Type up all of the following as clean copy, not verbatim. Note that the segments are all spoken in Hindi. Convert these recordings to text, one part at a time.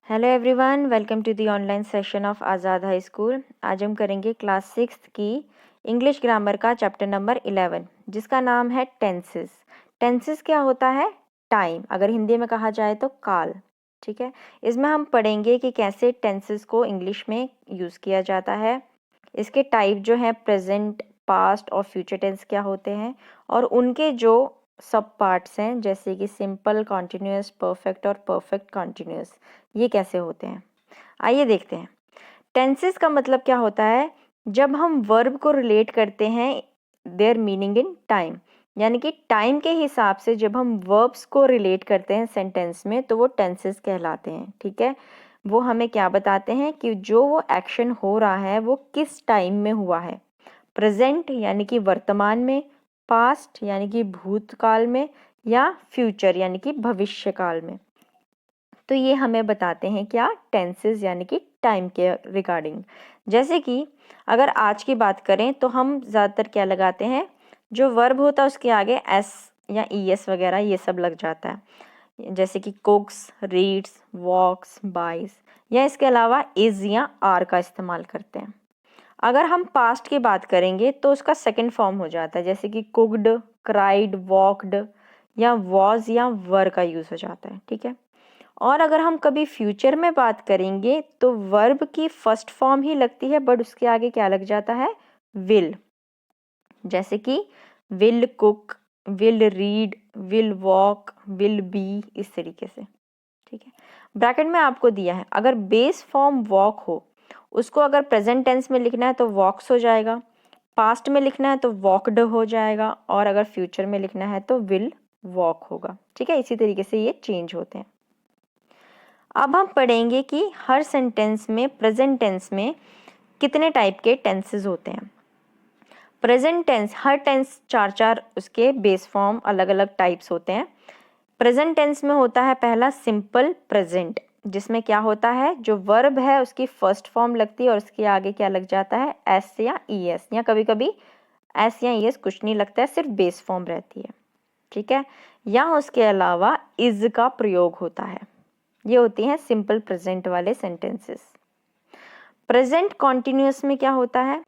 Hello everyone, welcome to the online session of Azad high school. आज हम करेंगे क्लास 6 की इंग्लिश ग्रामर का चैप्टर नंबर 11 जिसका नाम है टेंसेस। टेंसेस क्या होता है? टाइम, अगर हिंदी में कहा जाए तो काल। ठीक है, इसमें हम पढ़ेंगे कि कैसे टेंसेस को इंग्लिश में यूज़ किया जाता है, इसके टाइप जो है प्रेजेंट, पास्ट और फ्यूचर टेंस क्या होते हैं, और उनके जो सब पार्ट्स हैं जैसे कि सिंपल, कॉन्टिन्यूअस, परफेक्ट और परफेक्ट कॉन्टिन्यूअस, ये कैसे होते हैं। आइए देखते हैं। टेंसेस का मतलब क्या होता है? जब हम वर्ब को रिलेट करते हैं देयर मीनिंग इन टाइम, यानी कि टाइम के हिसाब से जब हम वर्ब्स को रिलेट करते हैं सेंटेंस में तो वो टेंसेस कहलाते हैं। ठीक है, वो हमें क्या बताते हैं कि जो वो एक्शन हो रहा है वो किस टाइम में हुआ है। प्रेजेंट यानी कि वर्तमान में, पास्ट यानी कि भूतकाल में, या फ्यूचर यानी कि भविष्य काल में। तो ये हमें बताते हैं क्या? टेंसेस यानी कि टाइम के रिगार्डिंग। जैसे कि अगर आज की बात करें तो हम ज़्यादातर क्या लगाते हैं, जो वर्ब होता है उसके आगे एस या ई एस वगैरह ये सब लग जाता है, जैसे कि कुक्स, रीड्स, वॉक्स, बाइस, या इसके अलावा इज़ या आर का इस्तेमाल करते हैं। अगर हम पास्ट की बात करेंगे तो उसका सेकंड फॉर्म हो जाता है, जैसे कि कुक्ड, क्राइड, वॉकड, या वॉज या वर का यूज़ हो जाता है। ठीक है, और अगर हम कभी फ्यूचर में बात करेंगे तो वर्ब की फर्स्ट फॉर्म ही लगती है बट उसके आगे क्या लग जाता है? विल, जैसे कि will cook, will read, will walk, will be, इस तरीके से। ठीक है, ब्रैकेट में आपको दिया है, अगर बेस फॉर्म वॉक हो उसको अगर प्रेजेंट टेंस में लिखना है तो वॉक्स हो जाएगा, पास्ट में लिखना है तो वॉकड हो जाएगा, और अगर फ्यूचर में लिखना है तो विल वॉक होगा। ठीक है, इसी तरीके से ये चेंज होते हैं। अब हम पढ़ेंगे कि हर सेंटेंस में प्रेजेंट टेंस में कितने टाइप के टेंसेस होते हैं। प्रेजेंट टेंस, हर टेंस चार चार उसके बेस फॉर्म अलग अलग टाइप्स होते हैं। प्रेजेंट टेंस में होता है पहला सिंपल प्रेजेंट, जिसमें क्या होता है, जो वर्ब है उसकी फर्स्ट फॉर्म लगती है और उसके आगे क्या लग जाता है? एस या ई एस, या कभी कभी एस या ई एस कुछ नहीं लगता है, सिर्फ बेस फॉर्म रहती है। ठीक है, या उसके अलावा इज का प्रयोग होता है। ये होती हैं सिंपल प्रेजेंट वाले सेंटेंसेस। प्रेजेंट कॉन्टिन्यूअस में क्या होता है,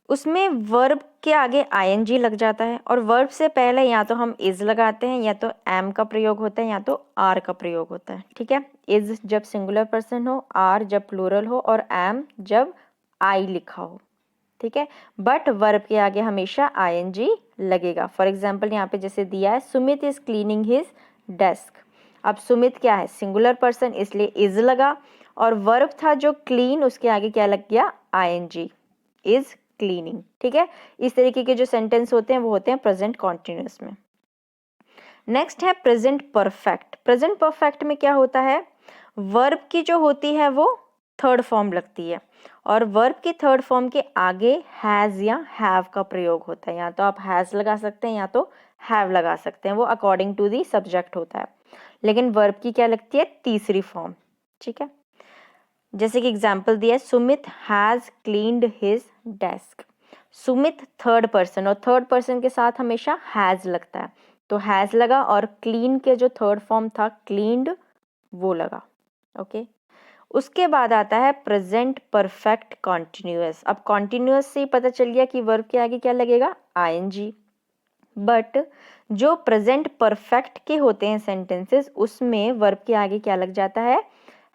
उसमें वर्ब के आगे आईएनजी लग जाता है और वर्ब से पहले या तो हम इज लगाते हैं, या तो एम का प्रयोग होता है, या तो आर का प्रयोग होता है। ठीक है, इज जब सिंगुलर पर्सन हो, आर जब प्लूरल हो, और एम जब आई लिखा हो। ठीक है, बट वर्ब के आगे हमेशा आईएनजी लगेगा। फॉर एग्जाम्पल यहाँ पे जैसे दिया है, Sumit is cleaning his desk. अब सुमित क्या है? सिंगुलर पर्सन, इसलिए इज लगा, और वर्ब था जो क्लीन, उसके आगे क्या लग गया? ING, is cleaning. ठीक है, इस तरीके के जो सेंटेंस होते हैं वो होते हैं प्रेजेंट कॉन्टिन्यूअस में। नेक्स्ट है प्रेजेंट परफेक्ट। प्रेजेंट परफेक्ट में क्या होता है, वर्ब की जो होती है वो थर्ड फॉर्म लगती है, और वर्ब की थर्ड फॉर्म के आगे हैज या हैव का प्रयोग होता है। या तो आप हैज लगा सकते हैं या तो हैव लगा सकते हैं, वो अकॉर्डिंग टू दी सब्जेक्ट होता है। लेकिन वर्ब की क्या लगती है? तीसरी फॉर्म। ठीक है, जैसे कि एग्जाम्पल दिया है, Sumit has cleaned his desk. Sumit third person, और थर्ड पर्सन के साथ हमेशा हैज लगता है, तो हैज लगा, और क्लीन के जो थर्ड फॉर्म था क्लीन्ड, वो लगा। ओके, उसके बाद आता है प्रेजेंट परफेक्ट कॉन्टिन्यूअस। अब कॉन्टिन्यूअस से ही पता चल गया कि वर्ब के आगे क्या लगेगा? आईएनजी। बट जो प्रेजेंट परफेक्ट के होते हैं सेंटेंसेस, उसमें वर्ब के आगे क्या लग जाता है?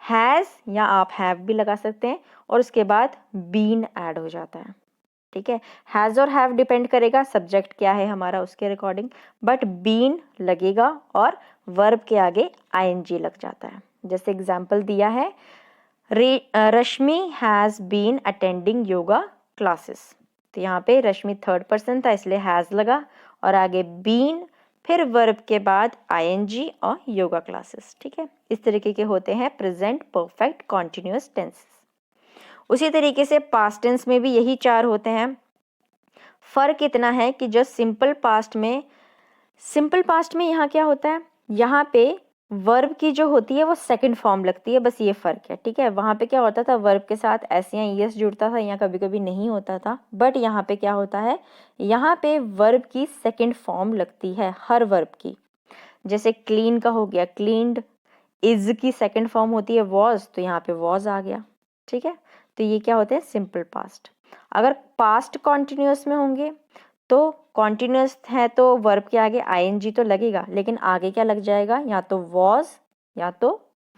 हैज, या आप हैव भी लगा सकते हैं, और उसके बाद बीन ऐड हो जाता है। ठीक है, हैज और हैव डिपेंड करेगा सब्जेक्ट क्या है हमारा उसके अकॉर्डिंग, बट बीन लगेगा और वर्ब के आगे आईएनजी लग जाता है। जैसे एग्जाम्पल दिया है, Rashmi has been attending yoga classes. तो यहाँ पे रश्मि थर्ड पर्सन था इसलिए हैज लगा, और आगे बीन, फिर वर्ब के बाद आईएनजी और योगा क्लासेस। ठीक है, इस तरीके के होते हैं प्रेजेंट परफेक्ट कॉन्टिन्यूअस टेंसेस। उसी तरीके से पास्ट टेंस में भी यही चार होते हैं। फर्क इतना है कि जो सिंपल पास्ट में यहाँ क्या होता है, यहाँ पे वर्ब की जो होती है वो सेकंड फॉर्म लगती है, बस ये फर्क है। ठीक है, वहाँ पे क्या होता था, वर्ब के साथ एस या ईएस जुड़ता था, यहाँ कभी कभी नहीं होता था, बट यहाँ पे क्या होता है, यहाँ पे वर्ब की सेकंड फॉर्म लगती है हर वर्ब की। जैसे क्लीन का हो गया क्लीन्ड, इज की सेकंड फॉर्म होती है वॉज, तो यहाँ पे वॉज आ गया, ठीक है। तो ये क्या होते हैं, सिंपल पास्ट। अगर पास्ट कॉन्टिन्यूस में होंगे तो कॉन्टिन्यूस है तो वर्ब के आगे आईएनजी तो लगेगा, लेकिन आगे क्या लग जाएगा, या तो वॉज या तो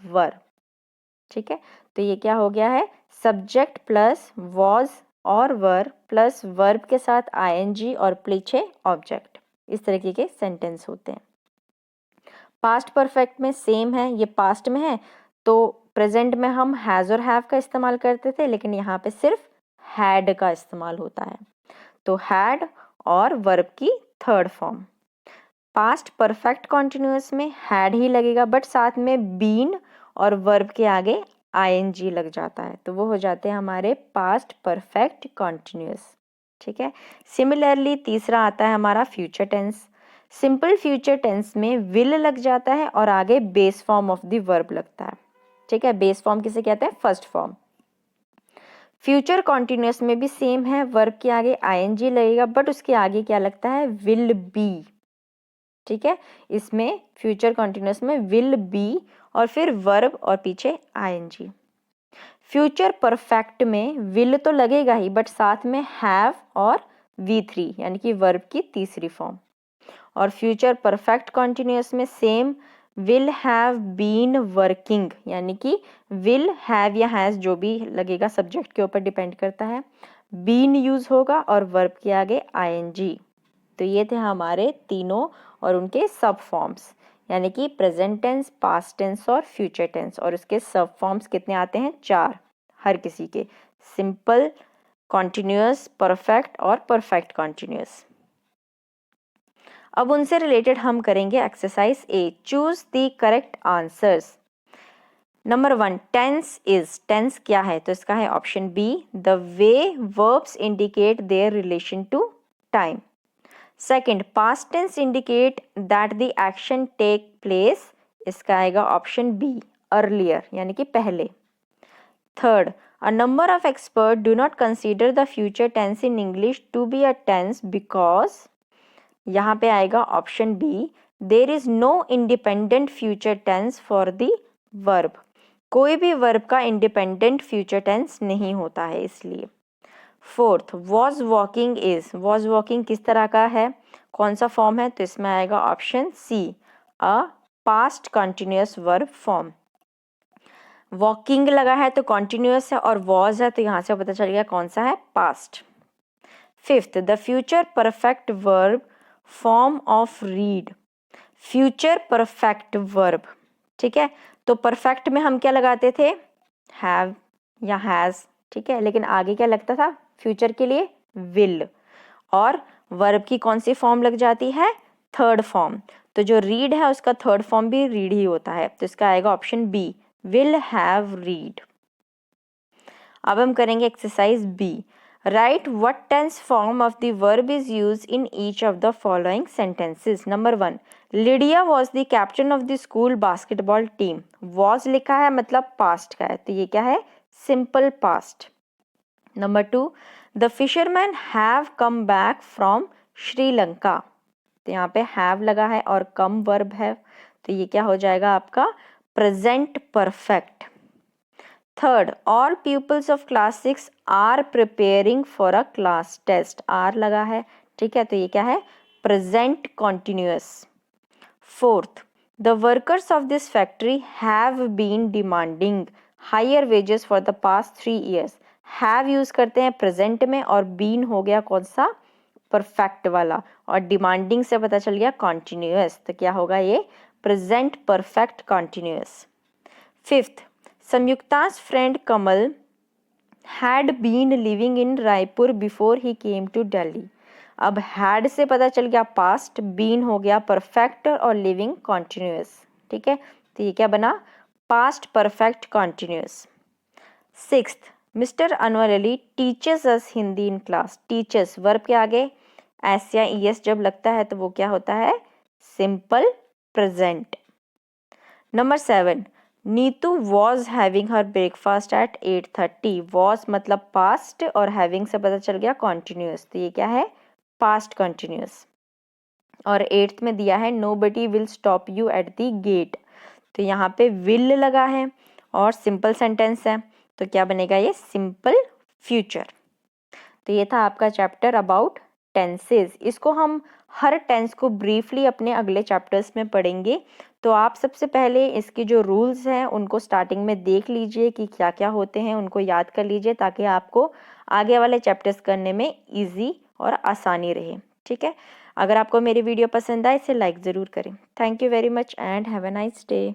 वर, ठीक है। तो ये क्या हो गया है, सब्जेक्ट प्लस वॉज और वर प्लस वर्ब के साथ आईएनजी और पीछे ऑब्जेक्ट, इस तरीके के सेंटेंस होते हैं। पास्ट परफेक्ट में सेम है, ये पास्ट में है तो प्रेजेंट में हम हैज़ और हैव का इस्तेमाल करते थे, लेकिन यहाँ पे सिर्फ हैड का इस्तेमाल होता है। तो हैड और वर्ब की third form. Past perfect continuous में हैड ही लगेगा, बट साथ में बीन और वर्ब के आगे आईएनजी लग जाता है, तो वो हो जाते हैं हमारे पास्ट परफेक्ट कॉन्टिन्यूअस, ठीक है। सिमिलरली तीसरा आता है हमारा future tense. Simple future tense में विल लग जाता है और आगे base form of the verb लगता है, ठीक है। बेस फॉर्म किसे कहते हैं, फर्स्ट फॉर्म। फ्यूचर कॉन्टिन्यूअस में भी सेम है, वर्ब के आगे आईएनजी लगेगा, बट उसके आगे क्या लगता है, विल बी, ठीक है। इसमें फ्यूचर कॉन्टिन्यूअस में विल बी और फिर वर्ब और पीछे आईएनजी। फ्यूचर परफेक्ट में विल तो लगेगा ही, बट साथ में हैव और V3 यानी कि वर्ब की तीसरी फॉर्म। और फ्यूचर परफेक्ट कॉन्टिन्यूअस में same will have been working, यानी कि विल हैव या हैज जो भी लगेगा सब्जेक्ट के ऊपर डिपेंड करता है, बीन यूज होगा और वर्ब के आगे आईएनजी। तो ये थे हमारे तीनों और उनके सब फॉर्म्स, यानी कि प्रेजेंट टेंस, पास्ट टेंस और फ्यूचर टेंस, और उसके सब फॉर्म्स कितने आते हैं, 4 हर किसी के, सिंपल, कॉन्टिन्यूअस, परफेक्ट और परफेक्ट कॉन्टिन्यूअस। अब उनसे रिलेटेड हम करेंगे exercise A, choose the correct answers. Number 1, tense is, tense क्या है, तो इसका है option B, the way verbs indicate their relation to time. Second, past tense indicate that the action take place, इसका आएगा ऑप्शन बी, अर्लियर यानी कि पहले। Third, a number of experts do not consider the future tense in English to be a tense because, यहाँ पे आएगा option B, there is no independent future tense for the verb, कोई भी वर्ब का इंडिपेंडेंट फ्यूचर टेंस नहीं होता है इसलिए। Fourth, was walking is, was walking किस तरह का है, कौन सा फॉर्म है, तो इसमें आएगा option C, a past continuous verb form. Walking लगा है तो कॉन्टिन्यूअस है, और वॉज है तो यहाँ से पता चल गया कौन सा है, past. Fifth, the future perfect verb form of read, future perfect verb, ठीक है। तो परफेक्ट में हम क्या लगाते थे, हैव या हैज, ठीक है, लेकिन आगे क्या लगता था फ्यूचर के लिए, विल, और वर्ब की कौन सी फॉर्म लग जाती है, थर्ड फॉर्म। तो जो रीड है उसका थर्ड फॉर्म भी रीड ही होता है, तो इसका आएगा option B, will have read। अब हम करेंगे exercise B, write what tense form of the verb is used in each of the following sentences. Number 1, Lydia was the captain of the school basketball team, was लिखा है मतलब पास्ट का है, तो ये क्या है, simple past. Number 2, the fisherman have come back from Sri Lanka, तो यहाँ पे हैव लगा है और कम वर्ब है, तो ये क्या हो जाएगा आपका, present perfect. Third, all peoples of class 6 are preparing for a class test, are लगा है, ठीक है, तो ये क्या है, present continuous. Fourth, the workers of this factory have been demanding higher wages for the past 3 years, have use करते हैं प्रेजेंट में, और बीन हो गया कौन सा, परफेक्ट वाला, और डिमांडिंग से पता चल गया कॉन्टिन्यूअस, तो क्या होगा ये, present perfect continuous. Fifth, Sanyukta's friend Kamal had been living in Raipur before he came to Delhi, अब had से पता चल गया पास्ट, been हो गया परफेक्ट और लिविंग कॉन्टिन्यूअस, ठीक है, तो ये क्या बना, past perfect continuous. Sixth, mister Anwar Ali teachers us Hindi in class, teachers verb के आगे एस या ईएस जब लगता है तो वो क्या होता है, simple present. Number 7, Neetu was having her breakfast at 8:30, was मतलब पास्ट और हैविंग से पता चल गया कॉन्टिन्यूअस, तो ये क्या है, पास्ट कॉन्टिन्यूअस। और 8th में दिया है nobody will stop you at the gate, तो यहाँ पे विल लगा है और सिंपल सेंटेंस है, तो क्या बनेगा ये? Simple future. तो ये था आपका चैप्टर अबाउट टेंसेस। इसको हम हर टेंस को ब्रीफली अपने अगले चैप्टर्स में पढ़ेंगे। तो आप सबसे पहले इसके जो रूल्स हैं उनको स्टार्टिंग में देख लीजिए कि क्या क्या होते हैं, उनको याद कर लीजिए ताकि आपको आगे वाले चैप्टर्स करने में ईजी और आसानी रहे। ठीक है, अगर आपको मेरी वीडियो पसंद आए इसे लाइक ज़रूर करें। Thank you very much and have a nice day.